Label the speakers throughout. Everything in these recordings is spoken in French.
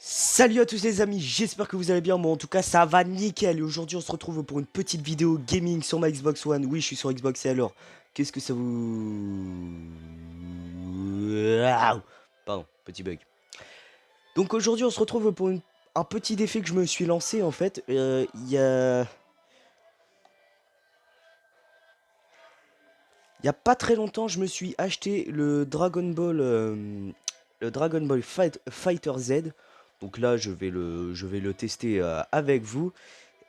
Speaker 1: Salut à tous les amis, j'espère que vous allez bien, moi en tout cas ça va nickel. Et aujourd'hui on se retrouve pour une petite vidéo gaming sur ma Xbox One. Oui, je suis sur Xbox, et alors, qu'est-ce que ça vous... Ouah. Pardon, petit bug. Donc aujourd'hui on se retrouve pour un petit défi que je me suis lancé en fait. Il y a pas très longtemps, je me suis acheté le Dragon Ball Fighter Z. Donc là je vais le tester avec vous.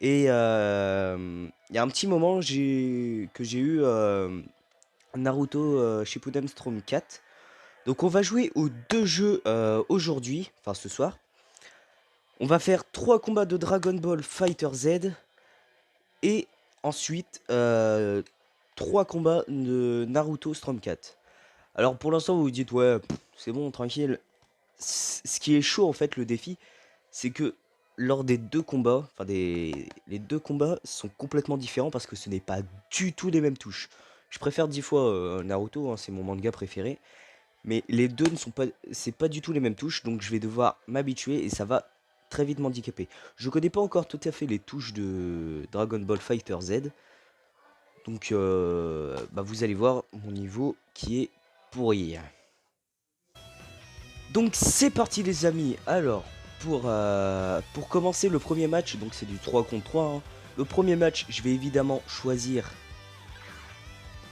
Speaker 1: Et il y a un petit moment que j'ai eu Naruto Shippuden Storm 4. Donc on va jouer aux deux jeux aujourd'hui, enfin ce soir. On va faire 3 combats de Dragon Ball Fighter Z. Et ensuite 3 combats de Naruto Storm 4. Alors pour l'instant vous vous dites ouais c'est bon tranquille. Ce qui est chaud en fait le défi, c'est que lors des deux combats, les deux combats sont complètement différents parce que ce n'est pas du tout les mêmes touches. Je préfère 10 fois Naruto, hein, c'est mon manga préféré, mais les deux ne sont pas, c'est pas du tout les mêmes touches, donc je vais devoir m'habituer et ça va très vite m'handicaper. Je connais pas encore tout à fait les touches de Dragon Ball Fighter Z, donc vous allez voir mon niveau qui est pourri. Donc c'est parti les amis. Alors pour commencer le premier match, donc c'est du 3 contre 3 hein. Le premier match je vais évidemment choisir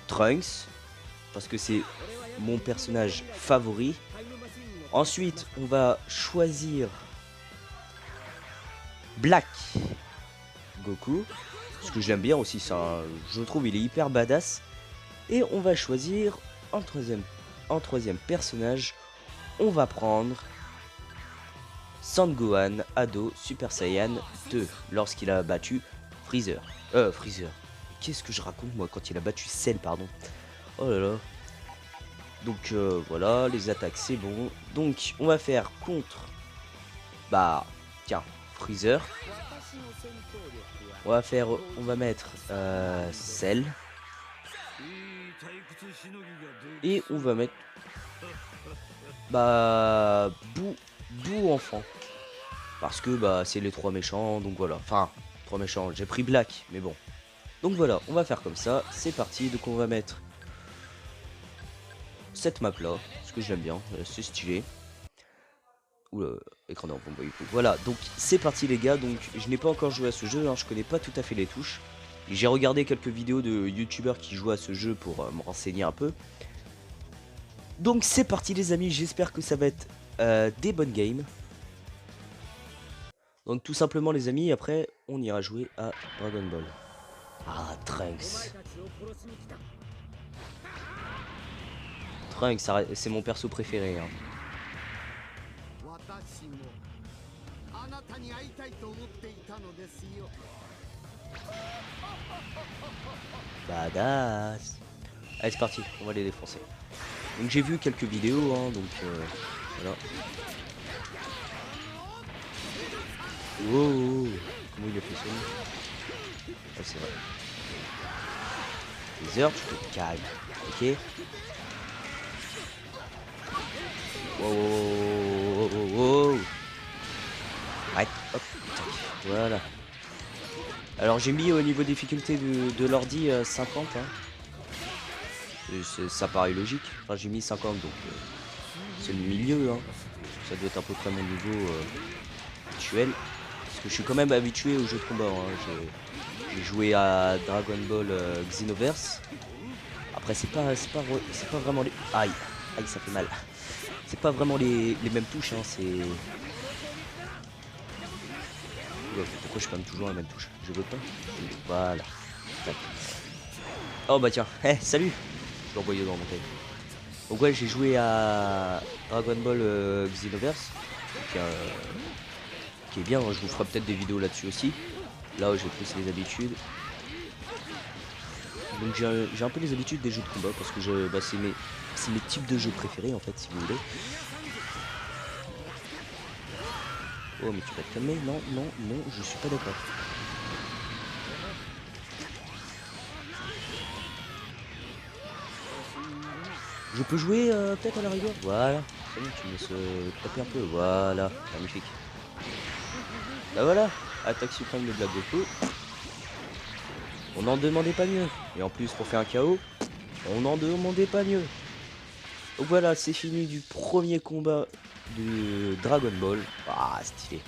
Speaker 1: Trunks parce que c'est mon personnage favori. Ensuite on va choisir Black Goku parce que je l'aime bien aussi, je trouve il est hyper badass. Et on va choisir en troisième personnage, on va prendre Sangohan Ado Super Saiyan 2 lorsqu'il a battu Freezer. Freezer. Qu'est-ce que je raconte moi quand il a battu Cell, pardon. Oh là là. Donc voilà, les attaques c'est bon. Donc on va faire contre... Bah, tiens, Freezer. On va mettre Cell. Et on va mettre... Bah, Boo enfant. Parce que bah c'est les 3 méchants, donc voilà. Enfin, 3 méchants, j'ai pris Black, mais bon. Donc voilà, on va faire comme ça, c'est parti. Donc on va mettre cette map là, parce que j'aime bien, c'est stylé. Oula, écran d'enfant, voilà, donc c'est parti les gars. Donc je n'ai pas encore joué à ce jeu, hein, je connais pas tout à fait les touches. J'ai regardé quelques vidéos de youtubeurs qui jouent à ce jeu pour me renseigner un peu. Donc c'est parti les amis, j'espère que ça va être des bonnes games. Donc tout simplement les amis, après on ira jouer à Dragon Ball. Ah, Trunks. Trunks, c'est mon perso préféré. Hein. Badass. Allez, c'est parti, on va les défoncer. Donc j'ai vu quelques vidéos, hein, donc voilà. Wow, comment il a fait ça? Ah, c'est vrai. Les heures, tu te calmes, ok? Wow. Arrête, hop, tac, voilà. Alors j'ai mis au niveau difficulté de l'ordi 50, hein. Ça paraît logique. Enfin j'ai mis 50 donc c'est le milieu, hein. Ça doit être à peu près mon niveau actuel. Parce que je suis quand même habitué aux jeux de combat, hein. J'ai joué à Dragon Ball Xenoverse. Après c'est pas vraiment les... Aïe, ça fait mal. C'est pas vraiment les mêmes touches, hein, c'est... Pourquoi je spam toujours la même touche? Je veux pas. Voilà. Oh bah tiens, salut. Je l'ai envoyé dans mon tête. Donc ouais, j'ai joué à Dragon Ball Xenoverse. Qui est bien, hein. Je vous ferai peut-être des vidéos là-dessus aussi. Là où j'ai plus les habitudes. Donc j'ai un peu les habitudes des jeux de combat parce que c'est mes types de jeux préférés en fait, si vous voulez. Oh mais tu vas te calmer, non, je suis pas d'accord. Je peux jouer peut-être à la rigueur. Voilà, c'est bon, tu me laisses taper un peu, voilà, magnifique. Bah voilà, attaque suprême de Black Goku. On n'en demandait pas mieux. Et en plus, pour faire un KO, on n'en demandait pas mieux. Donc voilà, c'est fini du premier combat de Dragon Ball. Ah, stylé.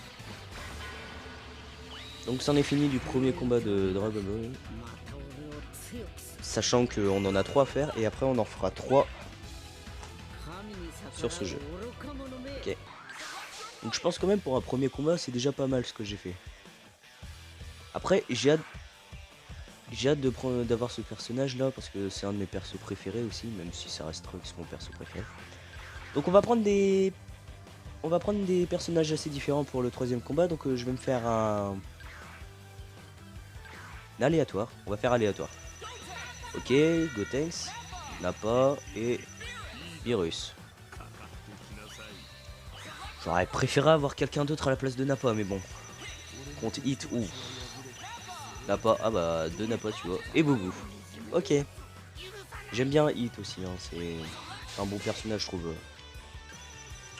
Speaker 1: Donc c'en est fini du premier combat de Dragon Ball. Sachant qu'on en a 3 à faire et après on en fera 3 sur ce jeu. Ok. Donc je pense quand même pour un premier combat c'est déjà pas mal ce que j'ai fait. Après j'ai hâte d'avoir ce personnage là parce que c'est un de mes persos préférés aussi, même si ça reste Trunks mon perso préféré. Donc on va prendre des personnages assez différents pour le troisième combat. Donc je vais me faire un aléatoire. On va faire aléatoire. Ok, Gotenks, Nappa et Virus. J'aurais préféré avoir quelqu'un d'autre à la place de Nappa, mais bon. Contre Hit, ou Nappa, ah bah, deux Nappa, tu vois. Et Boubou. Ok. J'aime bien Hit aussi, hein. C'est un bon personnage, je trouve.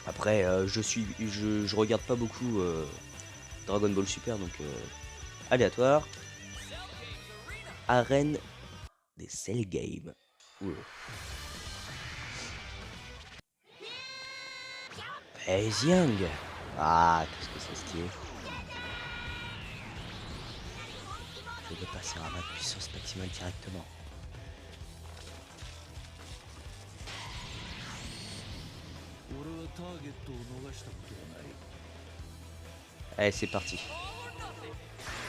Speaker 1: Après, je regarde pas beaucoup Dragon Ball Super, donc aléatoire. Arène des Cell Games. Phase Young. Ah, qu'est-ce que c'est stylé. Je vais passer à ma puissance maximale directement. Allez, c'est parti.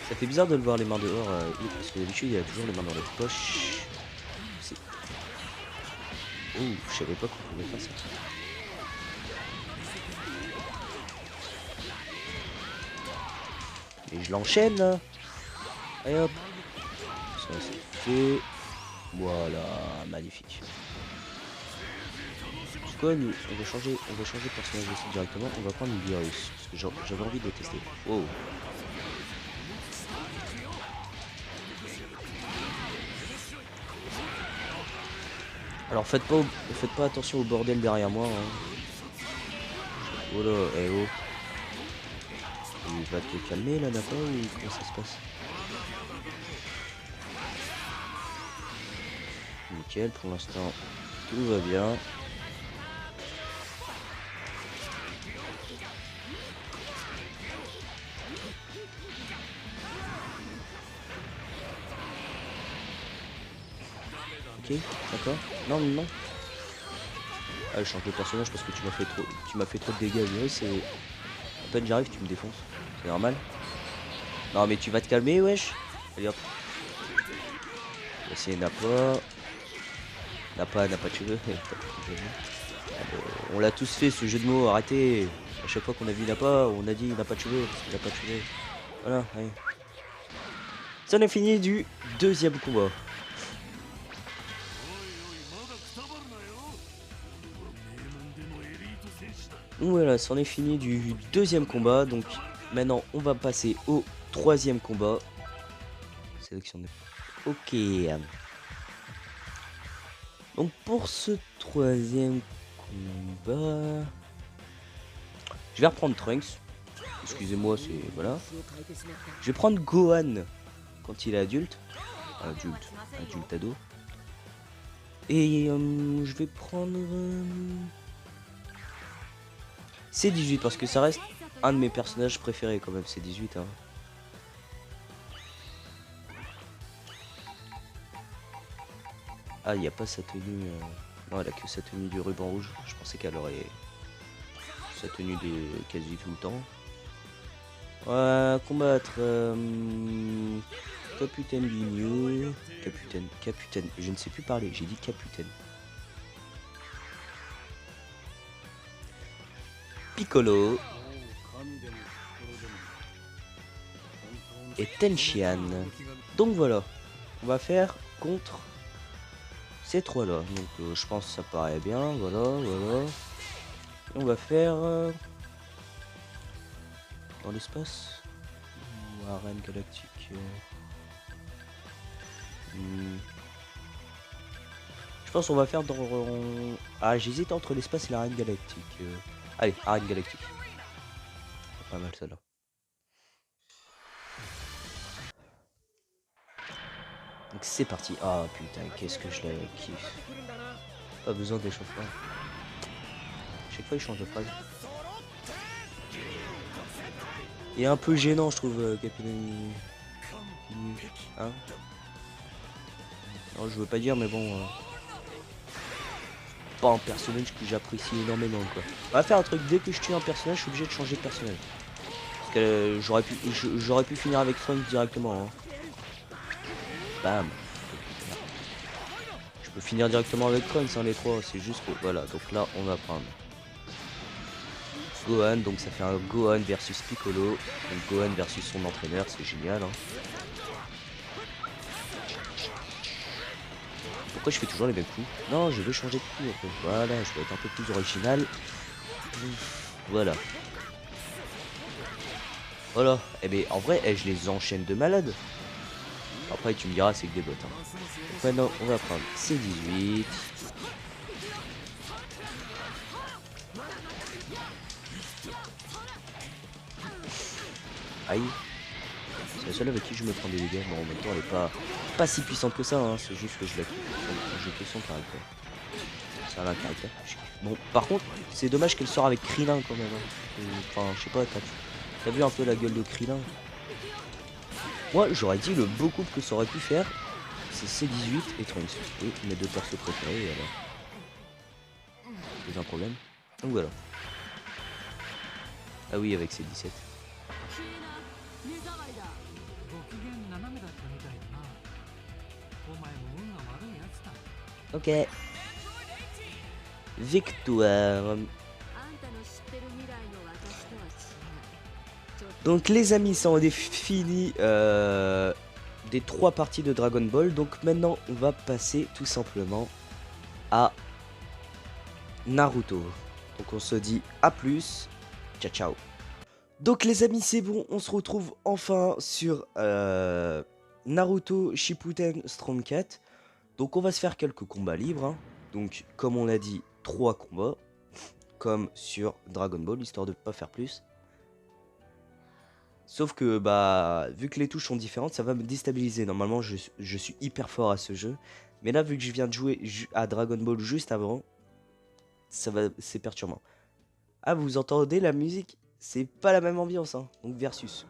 Speaker 1: Ça fait bizarre de le voir les mains dehors, parce que d'habitude il a toujours les mains dans les poches. Oh, je savais pas qu'on pouvait faire ça. Et je l'enchaîne là. Allez hop. Ça c'est fait. Voilà, magnifique. C'est quoi nous on va changer de personnage aussi directement. On va prendre une virus. Parce que j'avais envie de le tester. Oh. Alors faites pas attention au bordel derrière moi. Hein. Voilà, eh oh. Il va te calmer là, Nappa, ou comment ça se passe? Nickel, pour l'instant, tout va bien. Ok, d'accord. Non, non. Ah, je change de personnage parce que tu m'as fait trop de dégâts, Virus, et à peine j'arrive, tu me défonces. C'est normal. Non, mais tu vas te calmer, wesh. Allez hop. On va essayer Nappa. Nappa n'a pas de cheveux. On l'a tous fait ce jeu de mots, arrêtez. À chaque fois qu'on a vu Nappa, on a dit il n'a pas de cheveux parce qu'il n'a pas de cheveux. Voilà, allez. Ça, on a fini du deuxième combat. Donc voilà, c'en est fini du deuxième combat. Donc maintenant, on va passer au troisième combat. Sélection de... Ok. Donc pour ce troisième combat, je vais reprendre Trunks. Excusez-moi, c'est... Voilà. Je vais prendre Gohan quand il est adulte. Adulte ado. Et je vais prendre... C18 parce que ça reste un de mes personnages préférés quand même, C18. Hein. Ah, il n'y a pas sa tenue... Non, elle a que sa tenue du ruban rouge. Je pensais qu'elle aurait sa tenue de quasi tout le temps. Combattre... Capitaine Ginyu... Capitaine... Je ne sais plus parler, j'ai dit Capitaine. Piccolo... et Tenshinhan. Donc voilà, on va faire contre ces trois là. Donc je pense que ça paraît bien. Voilà. Et on va faire dans l'espace ou arène galactique. Je pense qu'on va faire dans... Ah, j'hésite entre l'espace et l'arène galactique. Allez, arène galactique. Pas mal celle-là. Donc c'est parti. Ah putain, qu'est-ce que je la kiffe. Pas besoin d'échauffement. Chaque fois il change de phrase. Et un peu gênant je trouve Capilani. Hein? Non je veux pas dire mais bon. Pas un personnage que j'apprécie énormément quoi. On va faire un truc, dès que je tue un personnage, je suis obligé de changer de personnage. Parce que j'aurais pu finir avec Frank directement. Hein. Bam. Je peux finir directement avec Frank sans les trois, c'est juste que voilà, donc là on va prendre Gohan, donc ça fait un Gohan versus Piccolo. Donc Gohan versus son entraîneur, c'est génial. Hein. Pourquoi je fais toujours les mêmes coups? Non, je veux changer de coup en fait. Voilà, je veux être un peu plus original. Voilà. Voilà. Eh ben en vrai, je les enchaîne de malade. Après tu me diras c'est que des bots. Hein. Donc maintenant on va prendre C18. Aïe. C'est la seule avec qui je me prends des dégâts. Bon en même temps elle est pas si puissante que ça. Hein. C'est juste que je la kiffe. Je kiffe son caractère. Ça a un caractère. Bon par contre c'est dommage qu'elle sort avec Krillin quand même. Hein. Enfin je sais pas, t'as vu un peu la gueule de Krillin? Moi j'aurais dit le beau couple que ça aurait pu faire. C'est C18 et Trunks. Oui, mes deux persos préférés. Alors. C'est un problème. Donc voilà. Ah oui, avec C17. Ok. Victoire. Donc les amis, ça on est fini des 3 parties de Dragon Ball. Donc maintenant on va passer tout simplement à Naruto. Donc on se dit à plus. Ciao ciao. Donc les amis c'est bon, on se retrouve enfin sur Naruto Shippuden Storm 4. Donc on va se faire quelques combats libres. Hein. Donc comme on a dit, 3 combats. Comme sur Dragon Ball, histoire de ne pas faire plus. Sauf que bah vu que les touches sont différentes, ça va me déstabiliser. Normalement je suis hyper fort à ce jeu. Mais là vu que je viens de jouer à Dragon Ball juste avant, c'est perturbant. Ah vous entendez la musique? C'est pas la même ambiance hein. Donc versus.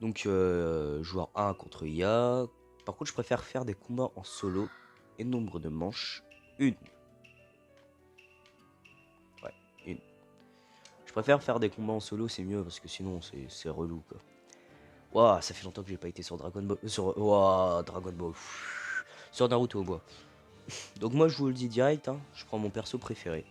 Speaker 1: Donc joueur 1 contre IA. Par contre je préfère faire des combats en solo. Et nombre de manches, 1. Ouais, 1. Je préfère faire des combats en solo, c'est mieux parce que sinon c'est relou quoi. Waouh, ça fait longtemps que j'ai pas été sur Dragon Ball. Dragon Ball. Sur Naruto moi. Donc moi je vous le dis direct, hein, je prends mon perso préféré.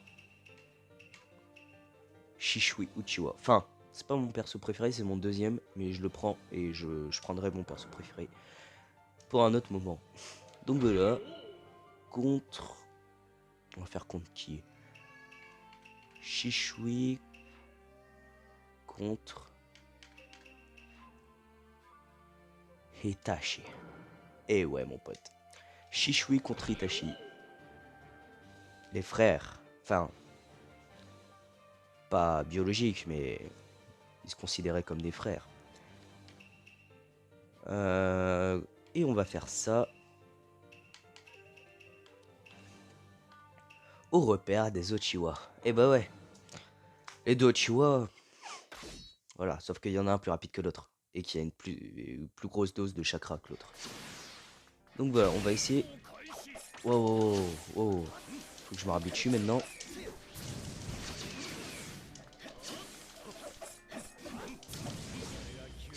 Speaker 1: Shishui Uchiwa. Enfin, c'est pas mon perso préféré, c'est mon deuxième, mais je le prends et je prendrai mon perso préféré pour un autre moment. Donc voilà. Contre. On va faire contre qui? Shishui contre Itachi. Eh ouais mon pote. Shishui contre Itachi. Les frères. Enfin. Pas biologiques, mais ils se considéraient comme des frères. Et on va faire ça. Au repère des Uchiwa. Et bah ouais. Les deux Uchiwa. Voilà, sauf qu'il y en a un plus rapide que l'autre. Et qui a une plus grosse dose de chakra que l'autre. Donc voilà, on va essayer. Wow, wow. Faut que je me rabitue maintenant.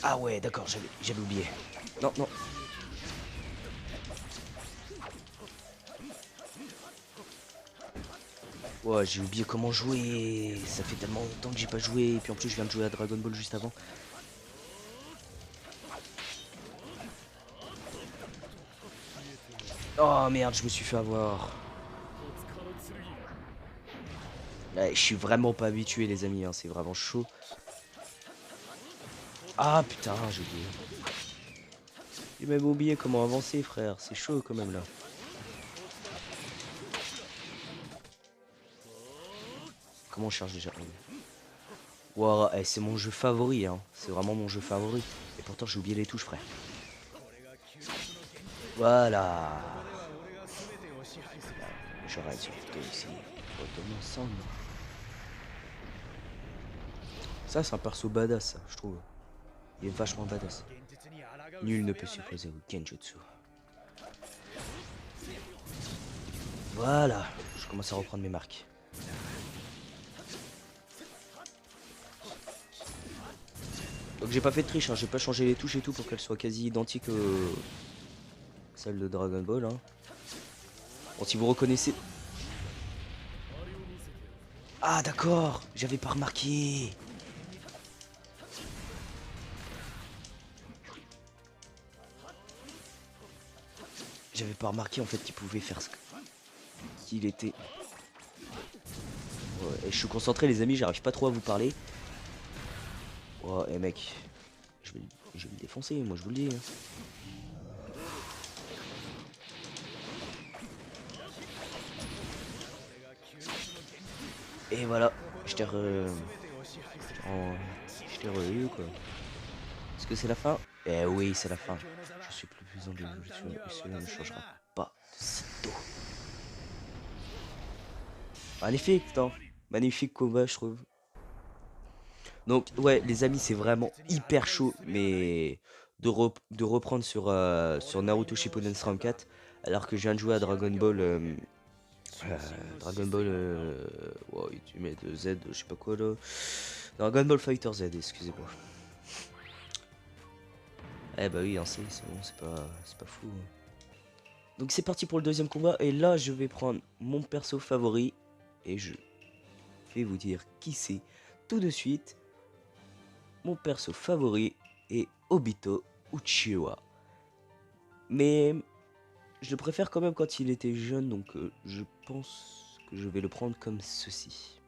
Speaker 1: Ah ouais, d'accord, j'avais oublié. Non, non. Ouais, j'ai oublié comment jouer. Ça fait tellement longtemps que j'ai pas joué. Et puis en plus, je viens de jouer à Dragon Ball juste avant. Oh merde, je me suis fait avoir. Ouais, je suis vraiment pas habitué, les amis. Hein, c'est vraiment chaud. Ah putain, j'ai oublié. J'ai même oublié comment avancer, frère. C'est chaud quand même là. Comment on charge déjà? Wow, c'est mon jeu favori, hein. C'est vraiment mon jeu favori. Et pourtant j'ai oublié les touches, frère. Voilà. J'arrête sur photo ici. Retourne ensemble. Ça, c'est un perso badass, ça, je trouve. Il est vachement badass. Nul ne peut s'opposer au Genjutsu. Voilà. Je commence à reprendre mes marques. Donc j'ai pas fait de triche, hein. J'ai pas changé les touches et tout pour qu'elles soient quasi identiques aux celles de Dragon Ball. Hein. Bon, si vous reconnaissez... Ah d'accord, j'avais pas remarqué. J'avais pas remarqué en fait qu'il pouvait faire ce qu'il était. Ouais, et je suis concentré les amis, j'arrive pas trop à vous parler. Oh, et mec, je vais le défoncer, moi je vous le dis. Hein. Et voilà, je t'ai eu quoi. Est-ce que c'est la fin? Eh oui, c'est la fin. Je suis plus puissant de l'évolution et cela ne changera pas de sitôt. Magnifique, putain. Magnifique combat, je trouve. Donc, ouais, les amis, c'est vraiment hyper chaud, mais de reprendre sur Naruto Shippuden SRAM 4, alors que je viens de jouer à Dragon Ball. Dragon Ball. Ouais, tu mets de Z, je sais pas quoi là. Dragon Ball Fighter Z, excusez-moi. Eh bah oui, hein, c'est bon, c'est pas fou. Hein. Donc c'est parti pour le deuxième combat, et là je vais prendre mon perso favori, et je vais vous dire qui c'est tout de suite. Mon perso favori est Obito Uchiwa. Mais je le préfère quand même quand il était jeune, donc je pense que je vais le prendre comme ceci.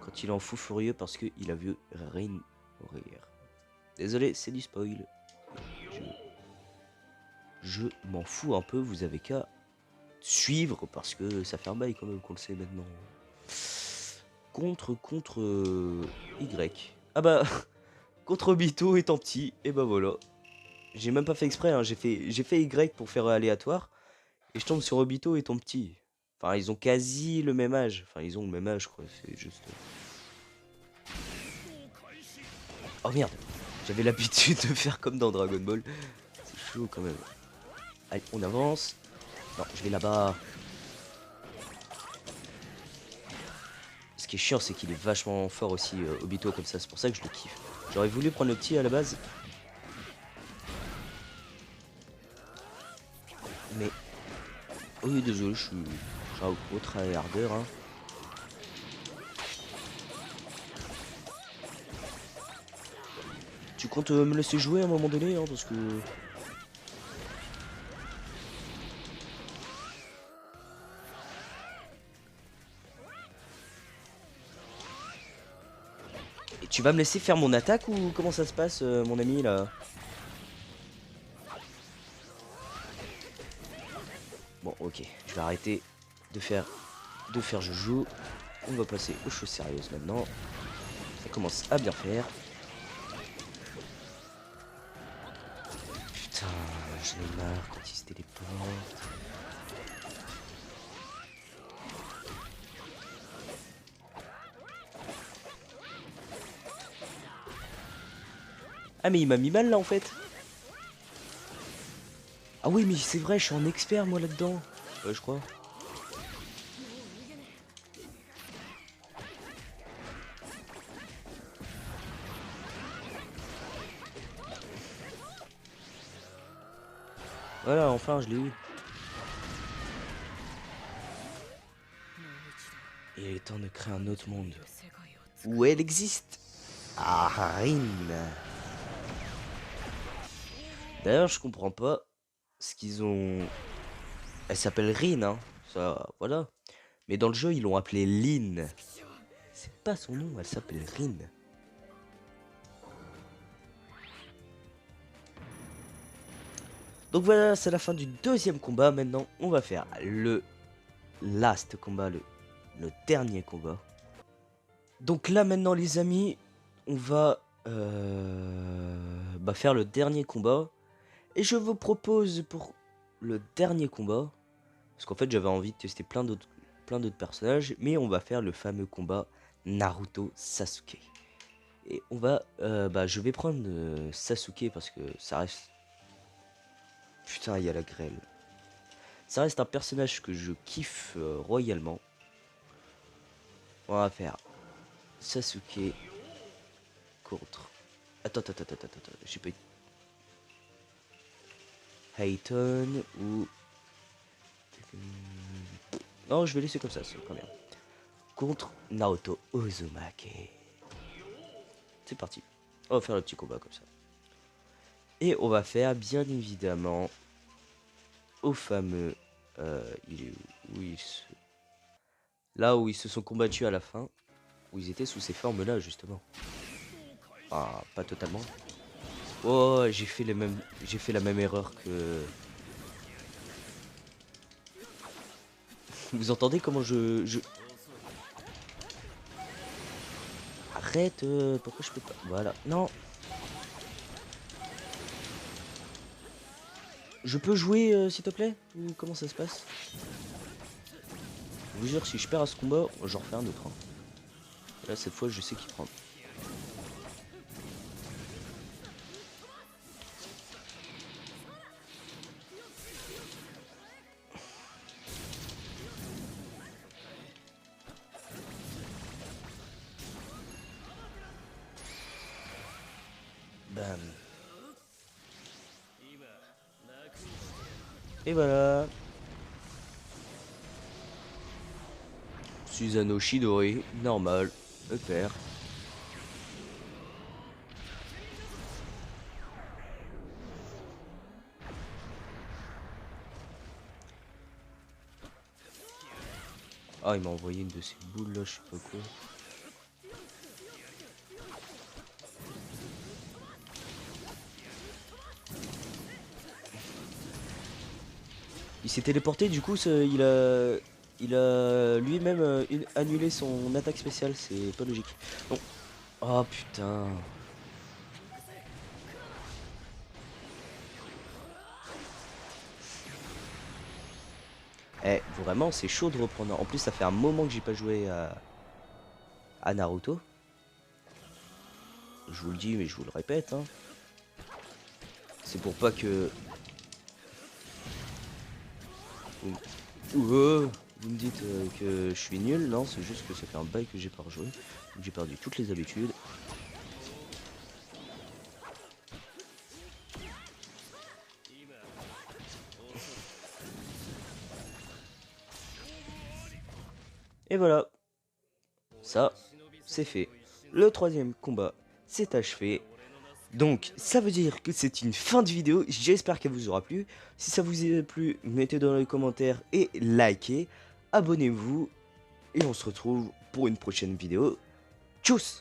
Speaker 1: Quand il est en fou furieux parce qu'il a vu Rin mourir. Désolé, c'est du spoil. Je m'en fous un peu, vous avez qu'à suivre parce que ça fait un bail quand même qu'on le sait maintenant. Contre Y. Ah bah, contre Obito étant petit, et bah voilà. J'ai même pas fait exprès, hein. J'ai fait Y pour faire aléatoire. Et je tombe sur Obito étant petit. Enfin, ils ont quasi le même âge. Enfin, ils ont le même âge, quoi. C'est juste... Oh merde. J'avais l'habitude de faire comme dans Dragon Ball. C'est chaud quand même. Allez, on avance. Non, je vais là-bas. Ce qui est chiant, c'est qu'il est vachement fort aussi, Obito, comme ça. C'est pour ça que je le kiffe. J'aurais voulu prendre le petit à la base. Mais... Oui, désolé, je suis un gros tryharder, hein. Tu comptes me laisser jouer à un moment donné, hein, parce que... Et tu vas me laisser faire mon attaque ou comment ça se passe, mon ami, là? Bon, ok, je vais arrêter de faire joujou. On va passer aux choses sérieuses maintenant. Ça commence à bien faire. Putain, j'en ai marre quand il se téléporte. Ah mais il m'a mis mal là en fait. Ah oui mais c'est vrai, je suis en expert moi là-dedans. Je crois. Voilà, enfin je l'ai eu. Il est temps de créer un autre monde. Où elle existe. Ah, Rin. D'ailleurs, je comprends pas ce qu'ils ont... Elle s'appelle Rin, hein. Ça, voilà. Mais dans le jeu, ils l'ont appelée Lin. C'est pas son nom, elle s'appelle Rin. Donc voilà, c'est la fin du deuxième combat. Maintenant, on va faire le last combat, le dernier combat. Donc là, maintenant, les amis, on va faire le dernier combat. Et je vous propose pour le dernier combat, parce qu'en fait j'avais envie de tester plein d'autres personnages, mais on va faire le fameux combat Naruto Sasuke. Et on va, je vais prendre Sasuke parce que ça reste, putain, il y a la grêle. Ça reste un personnage que je kiffe royalement. On va faire Sasuke contre. Attends, j'ai pas eu. Hayton ou. Non, je vais laisser comme ça, c'est pas bien. Contre Naoto Uzumaki. C'est parti. On va faire le petit combat comme ça. Et on va faire bien évidemment au fameux. Il est où ils se... Là où ils se sont combattus à la fin. Où ils étaient sous ces formes-là, justement. Ah, pas totalement. Oh, j'ai fait la même erreur que... Vous entendez comment je... Arrête, pourquoi je peux pas... Voilà, non. Je peux jouer, s'il te plaît? Ou comment ça se passe? Je vous jure, si je perds à ce combat, j'en refais un autre. Hein. Là, cette fois, je sais qui prendre. Bam. Et voilà. Susanoo Shidori, normal, EPR. Ah, il m'a envoyé une de ces boules là, je sais pas quoi. Il s'est téléporté, du coup, il a lui-même annulé son attaque spéciale, c'est pas logique. Bon. Oh putain. Eh, vraiment, c'est chaud de reprendre. En plus, ça fait un moment que j'ai pas joué à Naruto. Je vous le dis, mais je vous le répète. Hein. C'est pour pas que... Vous me dites que je suis nul. Non, c'est juste que ça fait un bail que j'ai pas rejoué. J'ai perdu toutes les habitudes. Et voilà. Ça, c'est fait. Le troisième combat, c'est achevé. Donc, ça veut dire que c'est une fin de vidéo. J'espère qu'elle vous aura plu. Si ça vous a plu, mettez dans les commentaires et likez. Abonnez-vous. Et on se retrouve pour une prochaine vidéo. Tchuss!